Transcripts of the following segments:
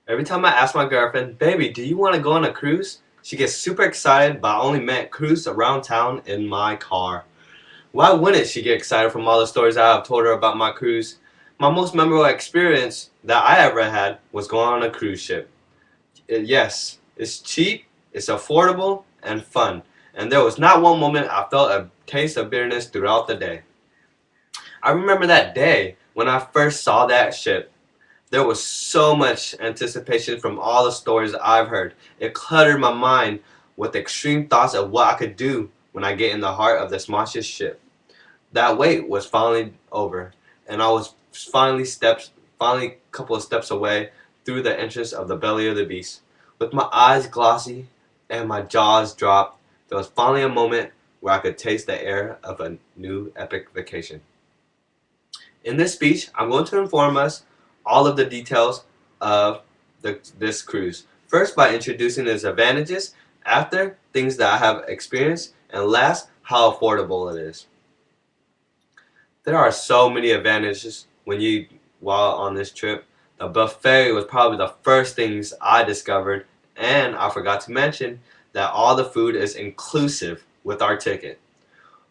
Every time I ask my girlfriend, baby, do you want to go on a cruise? She gets super excited, but I only meant cruise around town in my car. Why wouldn't she get excited from all the stories I have told her about my cruise? My most memorable experience that I ever had was going on a cruise ship. Yes, it's cheap, it's affordable, and fun. And there was not one moment I felt a taste of bitterness throughout the day. I remember that day when I first saw that ship. There was so much anticipation from all the stories I've heard. It cluttered my mind with extreme thoughts of what I could do when I get in the heart of this monstrous ship. That wait was finally over, and I was finally a couple of steps away through the entrance of the belly of the beast. With my eyes glossy and my jaws dropped, there was finally a moment where I could taste the air of a new epic vacation. In this speech, I'm going to inform us all of the details of this cruise. First, by introducing its advantages, after, things that I have experienced, and last, how affordable it is. There are so many advantages while on this trip. The buffet was probably the first things I discovered, and I forgot to mention that all the food is inclusive with our ticket.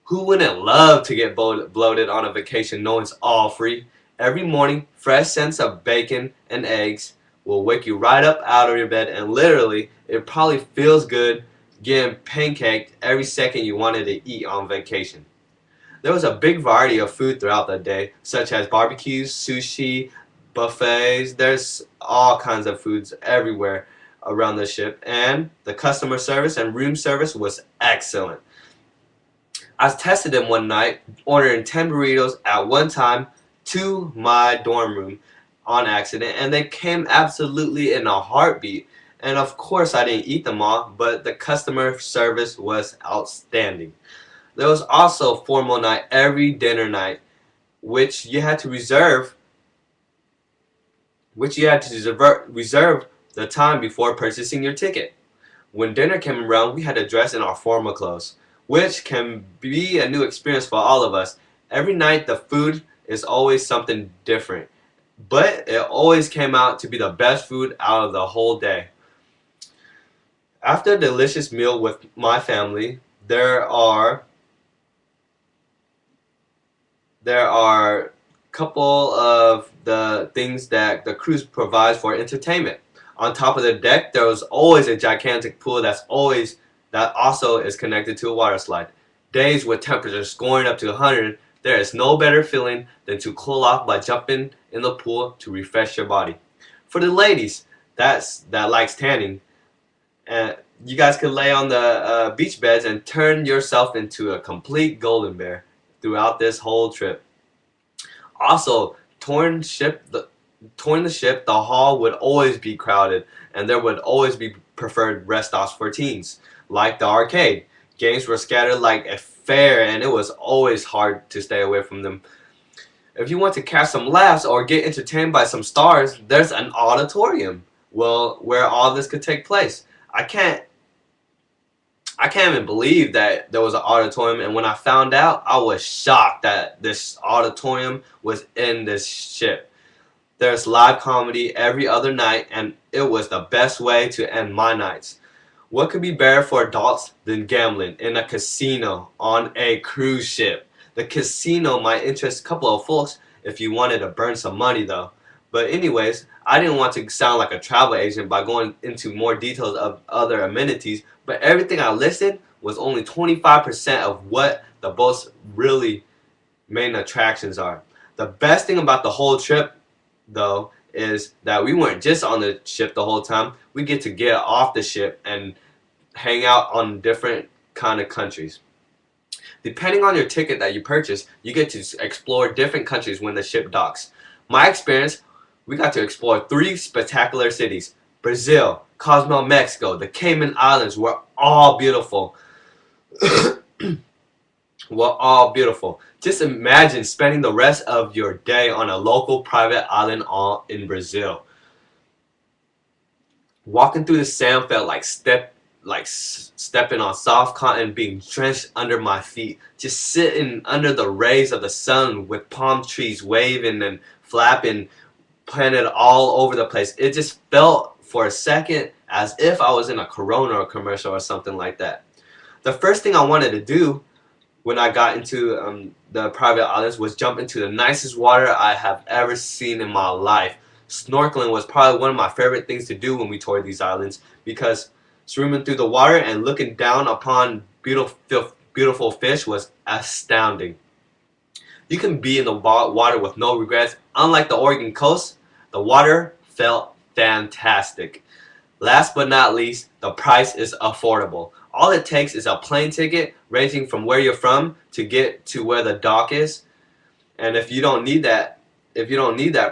Who wouldn't love to get bloated on a vacation knowing it's all free? Every morning, fresh scents of bacon and eggs will wake you right up out of your bed, and literally, it probably feels good getting pancaked every second you wanted to eat on vacation. There was a big variety of food throughout the day, such as barbecues, sushi, buffets. There's all kinds of foods everywhere around the ship, and the customer service and room service was excellent. I tested them one night, ordering 10 burritos at one time to my dorm room on accident, and they came absolutely in a heartbeat. And of course, I didn't eat them all, but the customer service was outstanding. There was also formal night every dinner night, which you had to reserve, reserve the time before purchasing your ticket. When dinner came around, we had to dress in our formal clothes, which can be a new experience for all of us. Every night, the food is always something different, but it always came out to be the best food out of the whole day. After a delicious meal with my family, there are a couple of the things that the cruise provides for entertainment. On top of the deck, there was always a gigantic pool that also is connected to a water slide. Days with temperatures scoring up to 100, there is no better feeling than to cool off by jumping in the pool to refresh your body. For the ladies that likes tanning, you guys could lay on the beach beds and turn yourself into a complete golden bear throughout this whole trip. Also, touring the ship, the hall would always be crowded, and there would always be preferred rest stops for teens, like the arcade. Games were scattered like a fair, and it was always hard to stay away from them. If you want to catch some laughs or get entertained by some stars, there's an auditorium, well, where all this could take place. I can't even believe that there was an auditorium, and when I found out, I was shocked that this auditorium was in this ship. There's live comedy every other night, and it was the best way to end my nights. What could be better for adults than gambling in a casino on a cruise ship? The casino might interest a couple of folks if you wanted to burn some money though. But anyways, I didn't want to sound like a travel agent by going into more details of other amenities, but everything I listed was only 25% of what the boat's really main attractions are. The best thing about the whole trip though is that we weren't just on the ship the whole time. We get to get off the ship and hang out on different kind of countries. Depending on your ticket that you purchase, you get to explore different countries when the ship docks. My experience, we got to explore 3 spectacular cities. Brazil, Cozumel, Mexico, the Cayman Islands were all beautiful. Were all beautiful. Just imagine spending the rest of your day on a local private island in Brazil. Walking through the sand felt like stepping on soft cotton, being drenched under my feet. Just sitting under the rays of the sun with palm trees waving and flapping planted all over the place. It just felt for a second as if I was in a Corona commercial or something like that. The first thing I wanted to do when I got into the private islands was jump into the nicest water I have ever seen in my life. Snorkeling was probably one of my favorite things to do when we toured these islands, because swimming through the water and looking down upon beautiful fish was astounding. You can be in the water with no regrets. Unlike the Oregon coast, the water felt fantastic. Last but not least, the price is affordable. All it takes is a plane ticket ranging from where you're from to get to where the dock is. And if you don't need that,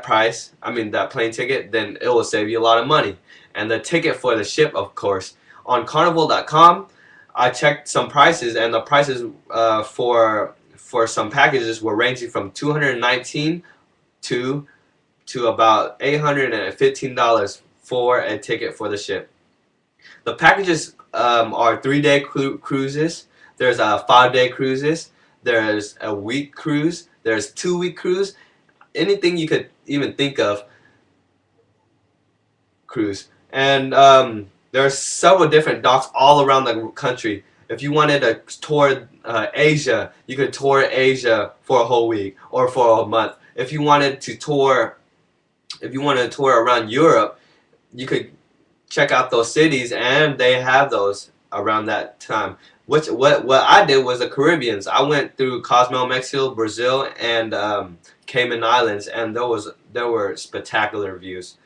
price, that plane ticket, then it will save you a lot of money. And the ticket for the ship, of course. On Carnival.com, I checked some prices, and the prices for some packages were ranging from $219 to about $815 for a ticket for the ship. The packages are 3-day cruises. There's 5-day cruises. There's a week cruise. There's 2-week cruise. Anything you could even think of, cruise. And there are several different docks all around the country. If you wanted to tour Asia, you could tour Asia for a whole week or for a month. If you wanted to tour around Europe, you could check out those cities, and they have those around that time. What I did was the Caribbeans. I went through Cozumel, Mexico, Brazil, and Cayman Islands, and there were spectacular views.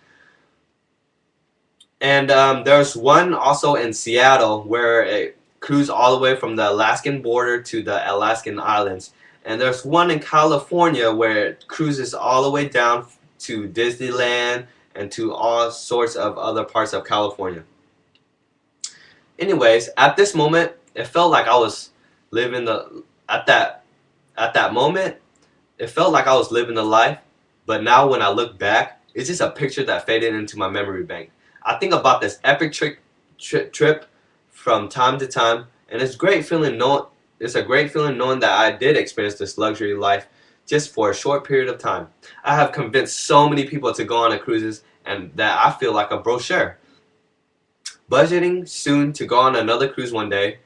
And there's one also in Seattle where it cruised all the way from the Alaskan border to the Alaskan Islands. And there's one in California where it cruises all the way down to Disneyland and to all sorts of other parts of California. Anyways, at this moment, it felt like I was living at that moment, it felt like I was living the life. But now when I look back, it's just a picture that faded into my memory bank. I think about this epic trip from time to time, and it's a great feeling knowing that I did experience this luxury life just for a short period of time. I have convinced so many people to go on a cruises, and that I feel like a brochure. Budgeting soon to go on another cruise one day,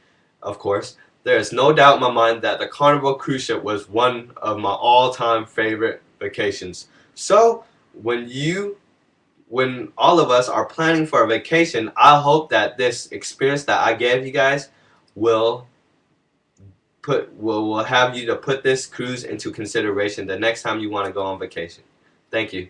of course. There is no doubt in my mind that the Carnival cruise ship was one of my all-time favorite vacations. So when all of us are planning for a vacation, I hope that this experience that I gave you guys will have you to put this cruise into consideration the next time you want to go on vacation. Thank you.